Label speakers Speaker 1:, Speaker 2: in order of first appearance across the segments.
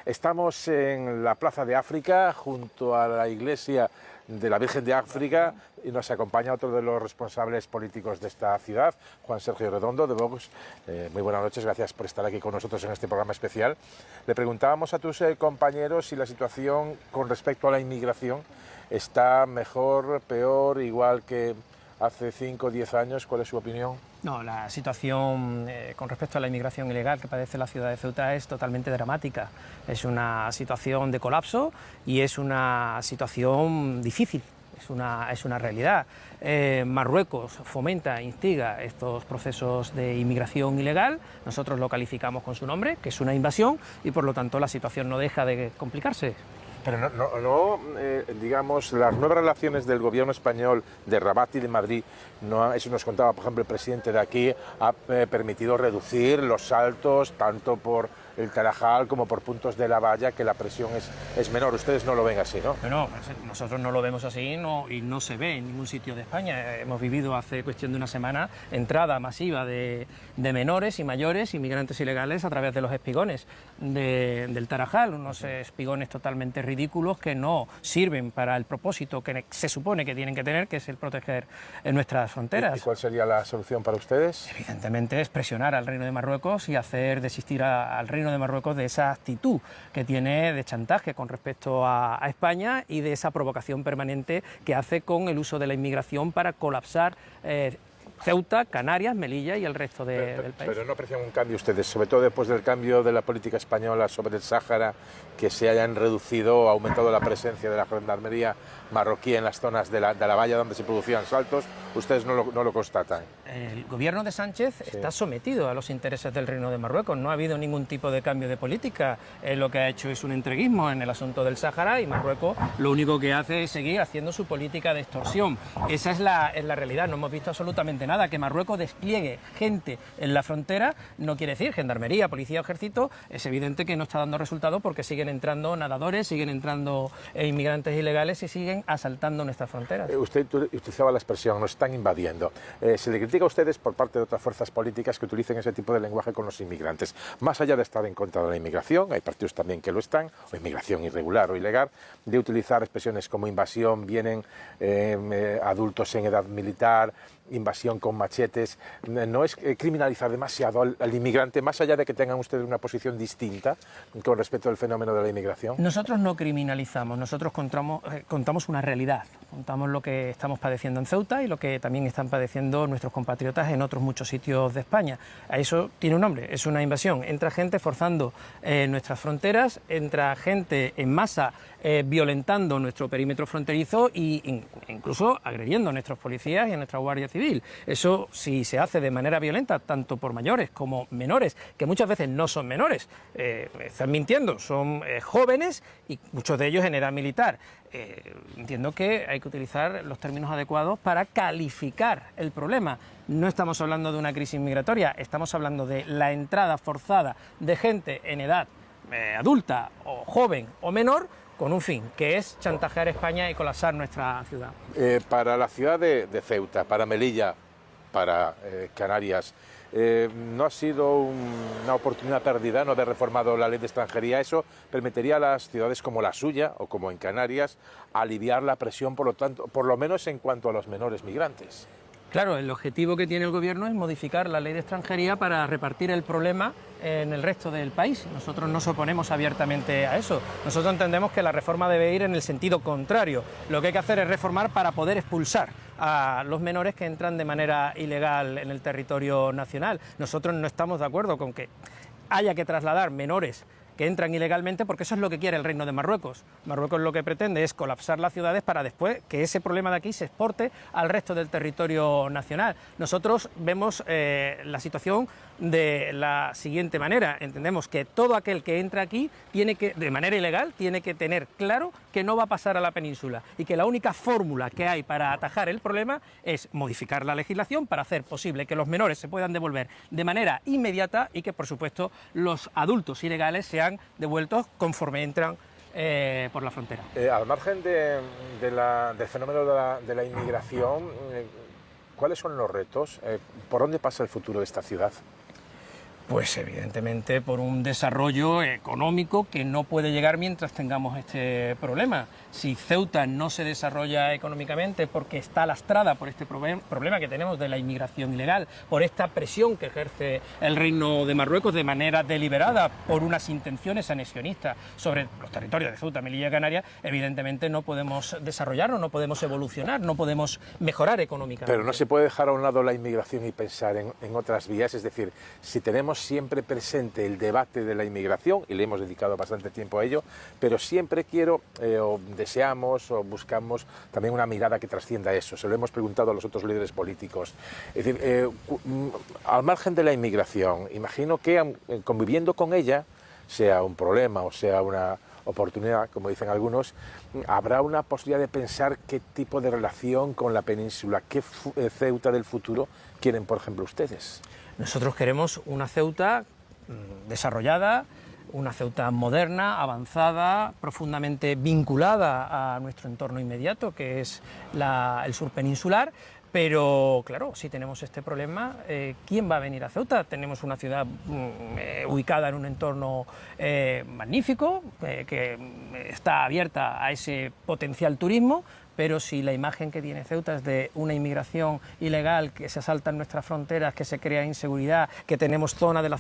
Speaker 1: Estamos en la Plaza de África, junto a la iglesia de la Virgen de África, y nos acompaña otro de los responsables políticos de esta ciudad, Juan Sergio Redondo, de Vox. Muy buenas noches, gracias por estar aquí con nosotros en este programa especial. Le preguntábamos a tus compañeros si la situación con respecto a la inmigración está mejor, peor, igual que hace 5 o 10 años. ¿Cuál es su opinión?
Speaker 2: No, la situación con respecto a la inmigración ilegal que padece la ciudad de Ceuta es totalmente dramática. Es una situación de colapso y es una situación difícil, es una realidad. Marruecos fomenta, instiga estos procesos de inmigración ilegal, nosotros lo calificamos con su nombre, que es una invasión, y por lo tanto la situación no deja de complicarse.
Speaker 1: Pero digamos, las nuevas relaciones del gobierno español de Rabat y de Madrid, eso nos contaba, por ejemplo, el presidente de aquí, ha permitido reducir los saltos tanto por el Tarajal como por puntos de la valla, que la presión es menor. Ustedes no lo ven así, ¿no?
Speaker 2: No, nosotros no lo vemos así y no se ve en ningún sitio de España. Hemos vivido hace cuestión de una semana entrada masiva de menores y mayores, inmigrantes ilegales, a través de los espigones del Tarajal, unos espigones totalmente ridículos que no sirven para el propósito que se supone que tienen que tener, que es el proteger nuestras fronteras.
Speaker 1: ¿Y cuál sería la solución para ustedes?
Speaker 2: Evidentemente es presionar al Reino de Marruecos y hacer desistir al Reino de Marruecos de esa actitud que tiene de chantaje con respecto a España y de esa provocación permanente que hace con el uso de la inmigración para colapsar Ceuta, Canarias, Melilla y el resto del país.
Speaker 1: Pero no aprecian un cambio ustedes, sobre todo después del cambio de la política española sobre el Sáhara, que se hayan reducido o aumentado la presencia de la gendarmería marroquí en las zonas de la valla donde se producían saltos. ¿Ustedes no lo constatan?
Speaker 2: El gobierno de Sánchez está sometido a los intereses del Reino de Marruecos. No ha habido ningún tipo de cambio de política. Lo que ha hecho es un entreguismo en el asunto del Sáhara, y Marruecos lo único que hace es seguir haciendo su política de extorsión. Esa es la realidad. No hemos visto absolutamente nada. Que Marruecos despliegue gente en la frontera no quiere decir gendarmería, policía o ejército. Es evidente que no está dando resultado, porque siguen entrando nadadores, siguen entrando inmigrantes ilegales y siguen asaltando nuestras fronteras.
Speaker 1: Usted utilizaba la expresión, nos están invadiendo. Se le critica a ustedes por parte de otras fuerzas políticas que utilicen ese tipo de lenguaje con los inmigrantes. Más allá de estar en contra de la inmigración, hay partidos también que lo están, o inmigración irregular o ilegal, de utilizar expresiones como invasión, vienen adultos en edad militar, invasión con machetes. ¿No es criminalizar demasiado al inmigrante, más allá de que tengan ustedes una posición distinta con respecto al fenómeno de la inmigración?
Speaker 2: Nosotros no criminalizamos, nosotros contamos una realidad, contamos lo que estamos padeciendo en Ceuta y lo que también están padeciendo nuestros compatriotas en otros muchos sitios de España. A eso tiene un nombre, es una invasión. Entra gente forzando nuestras fronteras, entra gente en masa violentando nuestro perímetro fronterizo e incluso agrediendo a nuestros policías y a nuestra Guardia Civil. Eso, si se hace de manera violenta, tanto por mayores como menores, que muchas veces no son menores, están mintiendo, son jóvenes y muchos de ellos en edad militar. Entiendo que hay que utilizar los términos adecuados para calificar el problema. No estamos hablando de una crisis migratoria, estamos hablando de la entrada forzada de gente en edad adulta o joven o menor, con un fin, que es chantajear a España y colapsar nuestra ciudad.
Speaker 1: Para la ciudad de Ceuta, para Melilla, para Canarias, ¿no ha sido una oportunidad perdida no haber reformado la ley de extranjería? Eso permitiría a las ciudades como la suya o como en Canarias aliviar la presión, por lo menos en cuanto a los menores migrantes.
Speaker 2: Claro, el objetivo que tiene el Gobierno es modificar la ley de extranjería para repartir el problema en el resto del país. Nosotros nos oponemos abiertamente a eso. Nosotros entendemos que la reforma debe ir en el sentido contrario. Lo que hay que hacer es reformar para poder expulsar a los menores que entran de manera ilegal en el territorio nacional. Nosotros no estamos de acuerdo con que haya que trasladar menores que entran ilegalmente, porque eso es lo que quiere el Reino de Marruecos. Marruecos lo que pretende es colapsar las ciudades para después que ese problema de aquí se exporte al resto del territorio nacional. Nosotros vemos la situación de la siguiente manera. Entendemos que todo aquel que entra aquí tiene que, de manera ilegal, tiene que tener claro que no va a pasar a la península y que la única fórmula que hay para atajar el problema es modificar la legislación para hacer posible que los menores se puedan devolver de manera inmediata y que, por supuesto, los adultos ilegales sean devueltos conforme entran por la frontera.
Speaker 1: Al margen del fenómeno de la inmigración, ¿cuáles son los retos? ¿Por dónde pasa el futuro de esta ciudad?
Speaker 2: Pues evidentemente por un desarrollo económico que no puede llegar mientras tengamos este problema. Si Ceuta no se desarrolla económicamente porque está lastrada por este problema que tenemos de la inmigración ilegal, por esta presión que ejerce el Reino de Marruecos de manera deliberada por unas intenciones anexionistas sobre los territorios de Ceuta, Melilla y Canarias, evidentemente no podemos desarrollarnos, no podemos evolucionar, no podemos mejorar económicamente.
Speaker 1: Pero no se puede dejar a un lado la inmigración y pensar en otras vías, es decir, si tenemos siempre presente el debate de la inmigración, y le hemos dedicado bastante tiempo a ello, pero siempre quiero, o deseamos, o buscamos también una mirada que trascienda eso. Se lo hemos preguntado a los otros líderes políticos. Es decir, al margen de la inmigración, imagino que conviviendo con ella, sea un problema o sea una oportunidad, como dicen algunos, habrá una posibilidad de pensar qué tipo de relación con la península, qué Ceuta del futuro quieren, por ejemplo, ustedes.
Speaker 2: Nosotros queremos una Ceuta desarrollada, una Ceuta moderna, avanzada, profundamente vinculada a nuestro entorno inmediato, que es el sur peninsular. Pero, claro, si tenemos este problema, ¿quién va a venir a Ceuta? Tenemos una ciudad ubicada en un entorno magnífico, que está abierta a ese potencial turismo, pero si la imagen que tiene Ceuta es de una inmigración ilegal, que se asaltan nuestras fronteras, que se crea inseguridad, que tenemos zonas de la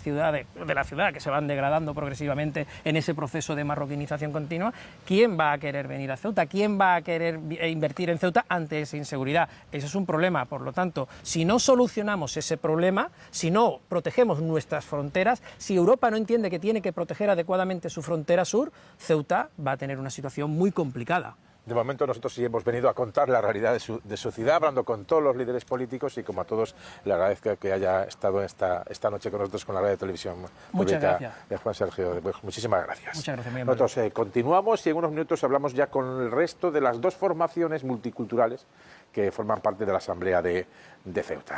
Speaker 2: ciudad que se van degradando progresivamente en ese proceso de marroquinización continua, ¿quién va a querer venir a Ceuta? ¿Quién va a querer invertir en Ceuta ante esa inseguridad? Ese es un problema. Por lo tanto, si no solucionamos ese problema, si no protegemos nuestras fronteras, si Europa no entiende que tiene que proteger adecuadamente su frontera sur, Ceuta va a tener una situación muy complicada.
Speaker 1: De momento nosotros sí hemos venido a contar la realidad de su ciudad, hablando con todos los líderes políticos, y como a todos le agradezco que haya estado esta noche con nosotros con la radio de televisión pública de Juan Sergio. Pues muchísimas gracias.
Speaker 2: Muchas gracias, muy amable.
Speaker 1: Nosotros continuamos y en unos minutos hablamos ya con el resto de las dos formaciones multiculturales que forman parte de la Asamblea de Ceuta.